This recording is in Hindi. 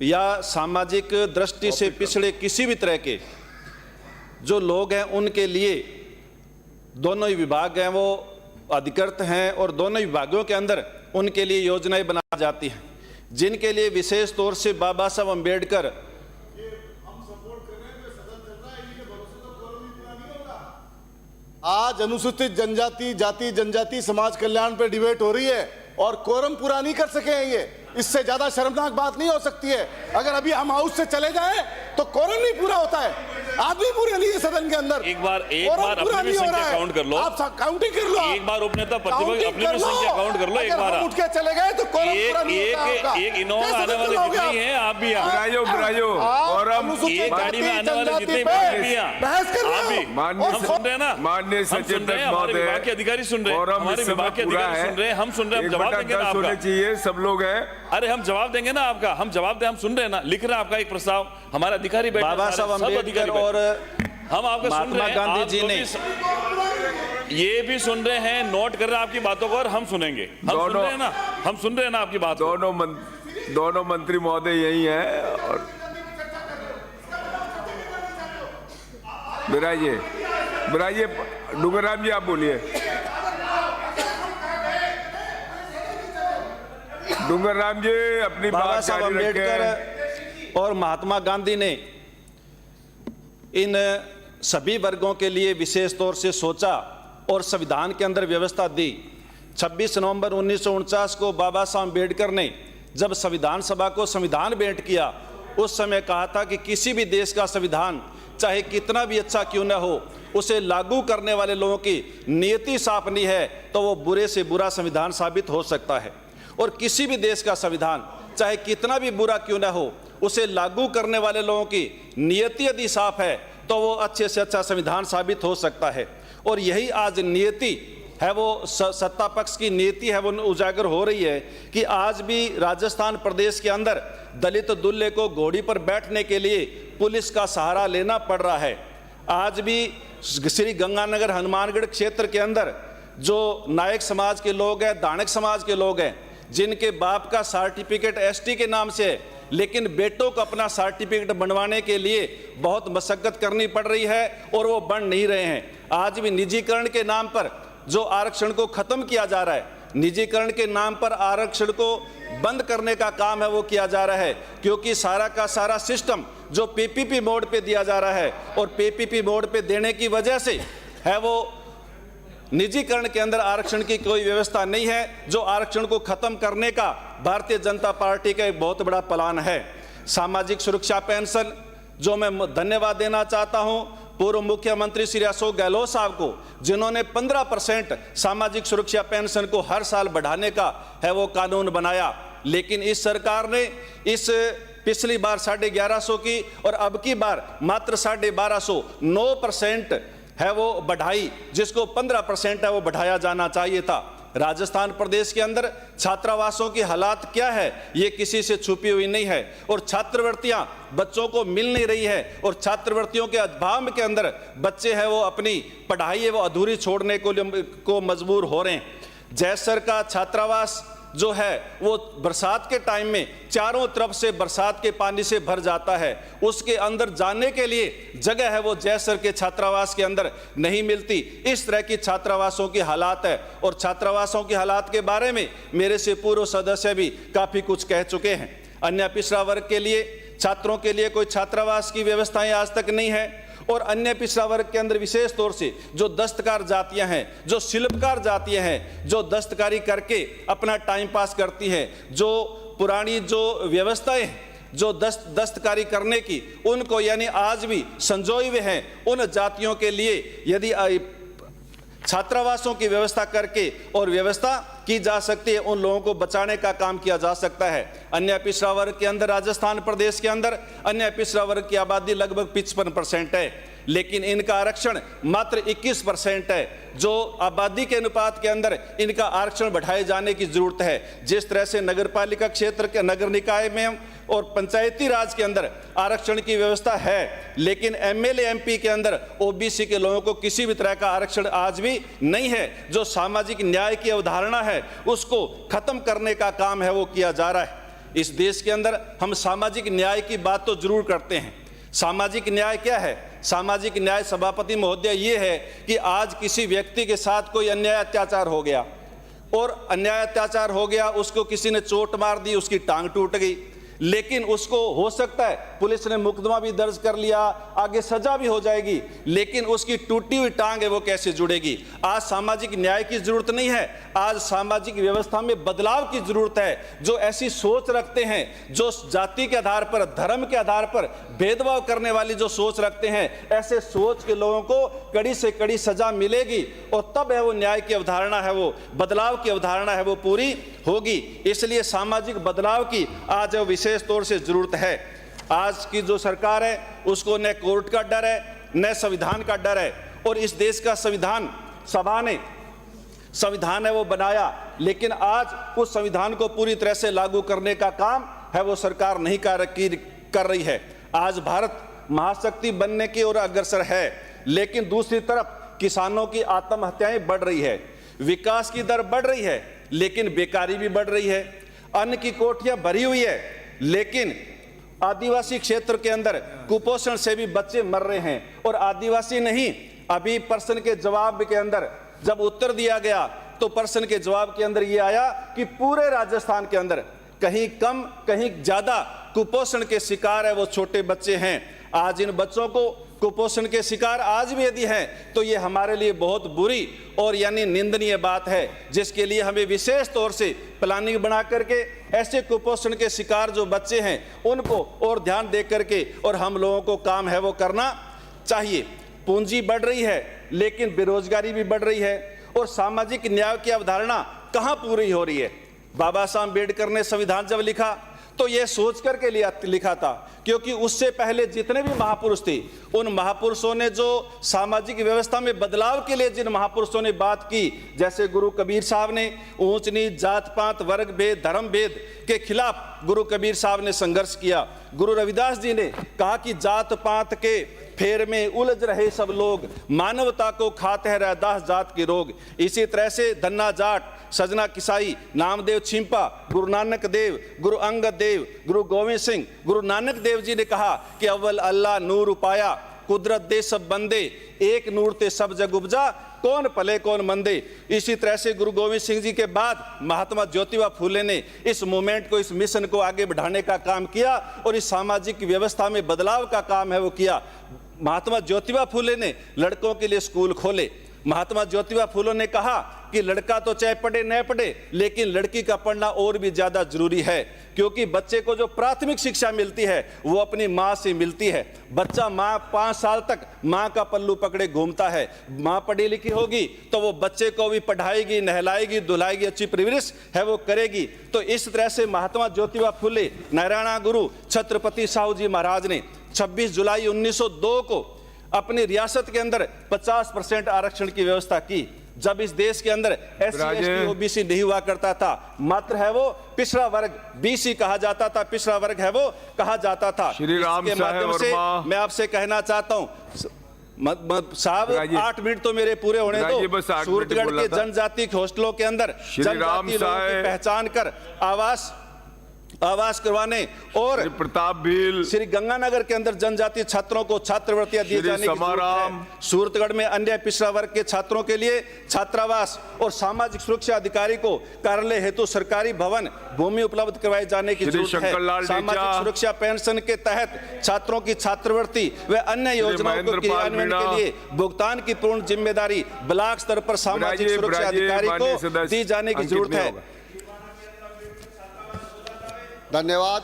या सामाजिक दृष्टि से पिछड़े किसी भी तरह के जो लोग हैं उनके लिए दोनों ही विभाग हैं वो अधिकृत हैं और दोनों विभागों के अंदर उनके लिए योजनाएं बनाई जाती हैं, जिनके लिए विशेष तौर से बाबा साहब अम्बेडकर आज अनुसूचित जनजाति जाति जनजाति समाज कल्याण पे डिबेट हो रही है और कोरम पूरा नहीं कर सके हैं। ये इससे ज्यादा शर्मनाक बात नहीं हो सकती है। अगर अभी हम हाउस से चले जाएं तो कोरम नहीं पूरा होता है, आदमी पूरे नहीं है सदन के अंदर। एक बार अपनी संख्या काउंट कर लो, आप काउंटिंग कर लो, एक बार उपनेता प्रतिपक्ष अपनी संख्या काउंट कर लो। एक बार उठ के चले गए तो कोरम पूरा नहीं होता। एक इनोवा आने वाले जितनी है आप भी और एक गाड़ी में आने वाले जितने भी बहस कर रहे हो। हम सुन रहे हैं ना, माननीय सचिव हमारे विभाग के अधिकारी सुन रहे हैं, हमारे विभाग के अधिकारी सुन रहे हैं। हम सुन रहे हैं, हम जवाब देंगे ना आपका। चाहिए सब लोग हैं। अरे हम जवाब देंगे ना आपका, हम जवाब दे, हम सुन रहे हैं ना, लिख रहे हैं आपका एक प्रस्ताव, हमारे अधिकारी बैठे, बाबा साहब अम्बेडकर और हम आपका सुन रहे हैं। गांधी जी ने ये भी सुन रहे हैं, नोट कर रहे हैं आपकी बातों को और हम सुनेंगे। हम सुन रहे हैं ना, हम सुन रहे हैं ना आपकी बात। दोनों मंत्री महोदय यही हैं। और बिराइए डूंगरराम जी आप बोलिए। डूंगरराम जी अपनी बाबा साहब अम्बेडकर और महात्मा गांधी ने इन सभी वर्गों के लिए विशेष तौर से सोचा और संविधान के अंदर व्यवस्था दी। 26 नवंबर 1949 को बाबा साहब अम्बेडकर ने जब संविधान सभा को संविधान भेंट किया, उस समय कहा था कि किसी भी देश का संविधान चाहे कितना भी अच्छा क्यों न हो, उसे लागू करने वाले लोगों की नियति साफ नहीं है तो वो बुरे से बुरा संविधान साबित हो सकता है। और किसी भी देश का संविधान चाहे कितना भी बुरा क्यों ना हो, उसे लागू करने वाले लोगों की नियति यदि साफ है तो वो अच्छे से अच्छा संविधान साबित हो सकता है। और यही आज नियति है, वो सत्ता पक्ष की नीति है, वो उजागर हो रही है कि आज भी राजस्थान प्रदेश के अंदर दलित दूल्हे को घोड़ी पर बैठने के लिए पुलिस का सहारा लेना पड़ रहा है। आज भी श्री गंगानगर हनुमानगढ़ क्षेत्र के अंदर जो नायक समाज के लोग हैं, दानक समाज के लोग हैं, जिनके बाप का सर्टिफिकेट एसटी के नाम से है, लेकिन बेटों को अपना सर्टिफिकेट बनवाने के लिए बहुत मशक्कत करनी पड़ रही है और वो बन नहीं रहे हैं। आज भी निजीकरण के नाम पर जो आरक्षण को खत्म किया जा रहा है, निजीकरण के नाम पर आरक्षण को बंद करने का काम है वो किया जा रहा है, क्योंकि सारा का सारा सिस्टम जो पीपीपी मोड पे दिया जा रहा है और पीपीपी मोड पे देने की वजह से है वो निजीकरण के अंदर आरक्षण की कोई व्यवस्था नहीं है, जो आरक्षण को खत्म करने का भारतीय जनता पार्टी का एक बहुत बड़ा प्लान है। सामाजिक सुरक्षा पेंशन, जो मैं धन्यवाद देना चाहता हूं पूर्व मुख्यमंत्री श्री अशोक गहलोत साहब को, जिन्होंने 15% सामाजिक सुरक्षा पेंशन को हर साल बढ़ाने का है वो कानून बनाया। लेकिन इस सरकार ने इस पिछली बार 1150 की और अब की बार मात्र 1250 9% है वो बढ़ाई, जिसको 15% है वो बढ़ाया जाना चाहिए था। राजस्थान प्रदेश के अंदर छात्रावासों की हालात क्या है ये किसी से छुपी हुई नहीं है, और छात्रवृत्तियां बच्चों को मिल नहीं रही है, और छात्रवृत्तियों के अभाव के अंदर बच्चे हैं वो अपनी पढ़ाई है वो अधूरी छोड़ने को मजबूर हो रहे हैं। जैसर का छात्रावास जो है वो बरसात के टाइम में चारों तरफ से बरसात के पानी से भर जाता है, उसके अंदर जाने के लिए जगह है वो जैसर के छात्रावास के अंदर नहीं मिलती। इस तरह की छात्रावासों की हालात है, और छात्रावासों की हालात के बारे में मेरे से पूर्व सदस्य भी काफ़ी कुछ कह चुके हैं। अन्य पिछड़ा वर्ग के लिए, छात्रों के लिए कोई छात्रावास की व्यवस्थाएं आज तक नहीं है, और अन्य पिछड़ा वर्ग के अंदर विशेष तौर से जो दस्तकार जातियां हैं, जो शिल्पकार जातियां हैं, जो दस्तकारी करके अपना टाइम पास करती हैं, जो पुरानी जो व्यवस्थाएं जो दस्तकारी करने की उनको यानी आज भी संजोए हुए हैं, उन जातियों के लिए यदि छात्रावासों की व्यवस्था करके और व्यवस्था की जा सकती है, उन लोगों को बचाने का काम किया जा सकता है। अन्य पिछड़ा वर्ग के अंदर राजस्थान प्रदेश के अंदर अन्य पिछड़ा वर्ग की आबादी लगभग 55% है, लेकिन इनका आरक्षण मात्र 21% है। जो आबादी के अनुपात के अंदर इनका आरक्षण बढ़ाए जाने की जरूरत है। जिस तरह से नगरपालिका क्षेत्र के नगर निकाय में और पंचायती राज के अंदर आरक्षण की व्यवस्था है, लेकिन एमएलए एमपी के अंदर ओबीसी के लोगों को किसी भी तरह का आरक्षण आज भी नहीं है। जो सामाजिक न्याय की अवधारणा है उसको खत्म करने का काम है वो किया जा रहा है। इस देश के अंदर हम सामाजिक न्याय की बात तो जरूर करते हैं। सामाजिक न्याय क्या है? सामाजिक न्याय सभापति महोदय ये है कि आज किसी व्यक्ति के साथ कोई अन्याय अत्याचार हो गया और अन्याय अत्याचार हो गया, उसको किसी ने चोट मार दी, उसकी टांग टूट गई, लेकिन उसको हो सकता है पुलिस ने मुकदमा भी दर्ज कर लिया, आगे सजा भी हो जाएगी, लेकिन उसकी टूटी हुई टांग है वो कैसे जुड़ेगी? आज सामाजिक न्याय की जरूरत नहीं है, आज सामाजिक व्यवस्था में बदलाव की जरूरत है। जो ऐसी सोच रखते हैं, जो जाति के आधार पर, धर्म के आधार पर भेदभाव करने वाली जो सोच रखते हैं, ऐसे सोच के लोगों को कड़ी से कड़ी सजा मिलेगी और तब है वो न्याय की अवधारणा है, वो बदलाव की अवधारणा है, वो पूरी होगी। इसलिए सामाजिक बदलाव की आज विशेष तौर से जरूरत है। आज की जो सरकार है उसको न कोर्ट का डर है न संविधान का डर है, और इस देश का संविधान सभा ने संविधान है वो बनाया, लेकिन आज उस संविधान को पूरी तरह से लागू करने का काम है वो सरकार नहीं कर रही है। आज भारत महाशक्ति बनने की ओर अग्रसर है, लेकिन दूसरी तरफ किसानों की आत्महत्याएं बढ़ रही है, विकास की दर बढ़ रही है, लेकिन बेकारी भी बढ़ रही है, अन्न की कोठियां भरी हुई है, लेकिन आदिवासी क्षेत्र के अंदर कुपोषण से भी बच्चे मर रहे हैं। और आदिवासी नहीं, अभी प्रश्न के जवाब के अंदर जब उत्तर दिया गया तो प्रश्न के जवाब के अंदर ये आया कि पूरे राजस्थान के अंदर कहीं कम कहीं ज्यादा कुपोषण के शिकार है वो छोटे बच्चे हैं। आज इन बच्चों को कुपोषण के शिकार आज भी यदि हैं तो ये हमारे लिए बहुत बुरी और यानी निंदनीय बात है, जिसके लिए हमें विशेष तौर से प्लानिंग बना करके ऐसे कुपोषण के शिकार जो बच्चे हैं उनको और ध्यान दे करके और हम लोगों को काम है वो करना चाहिए। पूंजी बढ़ रही है लेकिन बेरोजगारी भी बढ़ रही है, और सामाजिक न्याय की अवधारणा कहाँ पूरी हो रही है? बाबा साहब अम्बेडकर ने संविधान जब लिखा तो यह सोच करके लिखा था, क्योंकि उससे पहले जितने भी महापुरुष थे उन महापुरुषों ने जो सामाजिक व्यवस्था में बदलाव के लिए जिन महापुरुषों ने बात की, जैसे गुरु कबीर साहब ने ऊंच नीच, जात पात, वर्ग भेद, धर्म भेद के खिलाफ गुरु कबीर साहब ने संघर्ष किया। गुरु रविदास जी ने कहा कि जात पात के फेर में उलझ रहे सब लोग, मानवता को खाते हैं रैदास जात के रोग। इसी तरह से धन्ना जाट, सजना किसाई, नामदेव छिंपा, गुरु नानक देव, गुरु अंगद देव, गुरु गोविंद सिंह, गुरु नानक देव जी ने कहा कि अव्वल अल्लाह नूर उपाया, कुदरत दे सब बंदे, एक नूर ते सब जग उपजा, कौन पले कौन मंदे। इसी तरह से गुरु गोविंद सिंह जी के बाद महात्मा ज्योतिबा फूले ने इस मूवमेंट को, इस मिशन को आगे बढ़ाने का काम किया और इस सामाजिक व्यवस्था में बदलाव का काम है वो किया। महात्मा ज्योतिबा फूले ने लड़कों के लिए स्कूल खोले। महात्मा ज्योतिबा फूले ने कहा कि लड़का तो चाहे पढ़े न पढ़े, लेकिन लड़की का पढ़ना और भी ज्यादा जरूरी है, क्योंकि बच्चे को जो प्राथमिक शिक्षा मिलती है वो अपनी माँ से मिलती है। बच्चा माँ 5 साल तक माँ का पल्लू पकड़े घूमता है। माँ पढ़ी लिखी होगी तो वो बच्चे को भी पढ़ाएगी, नहलाएगी, धुलाएगी, अच्छी परवरिश है वो करेगी। तो इस तरह से महात्मा ज्योतिबा फूले, नारायणा गुरु छत्रपति साहू जी महाराज ने 26 जुलाई 1902 को अपनी रियासत के अंदर 50% आरक्षण की व्यवस्था की, जब इस देश के अंदर SC ST OBC नहीं हुआ करता था, मात्र है वो पिछड़ा वर्ग BC कहा जाता था, पिछड़ा वर्ग है वो कहा जाता था। इसके माध्यम से मैं आपसे कहना चाहता हूँ साहब, 8 मिनट तो मेरे पूरे होने दो। सूरतगढ़ के जनजाति हॉस्टलों के अंदर जनजाति लोगों की पहचान कर आवास करवाने और प्रताप भील, श्री गंगानगर के अंदर जनजातीय छात्रों को छात्रवृत्तियां दिए जाने की जरूरत है। सूरतगढ़ में अन्य पिछड़ा वर्ग के छात्रों के लिए छात्रावास और सामाजिक सुरक्षा अधिकारी को कार्यालय हेतु सरकारी भवन भूमि उपलब्ध करवाए जाने की जरूरत है। सामाजिक सुरक्षा पेंशन के तहत छात्रों की छात्रवृत्ति व अन्य योजनाओं को क्रियान्वयन के लिए भुगतान की पूर्ण जिम्मेदारी ब्लॉक स्तर पर सामाजिक सुरक्षा अधिकारी को दी जाने की जरूरत है। धन्यवाद।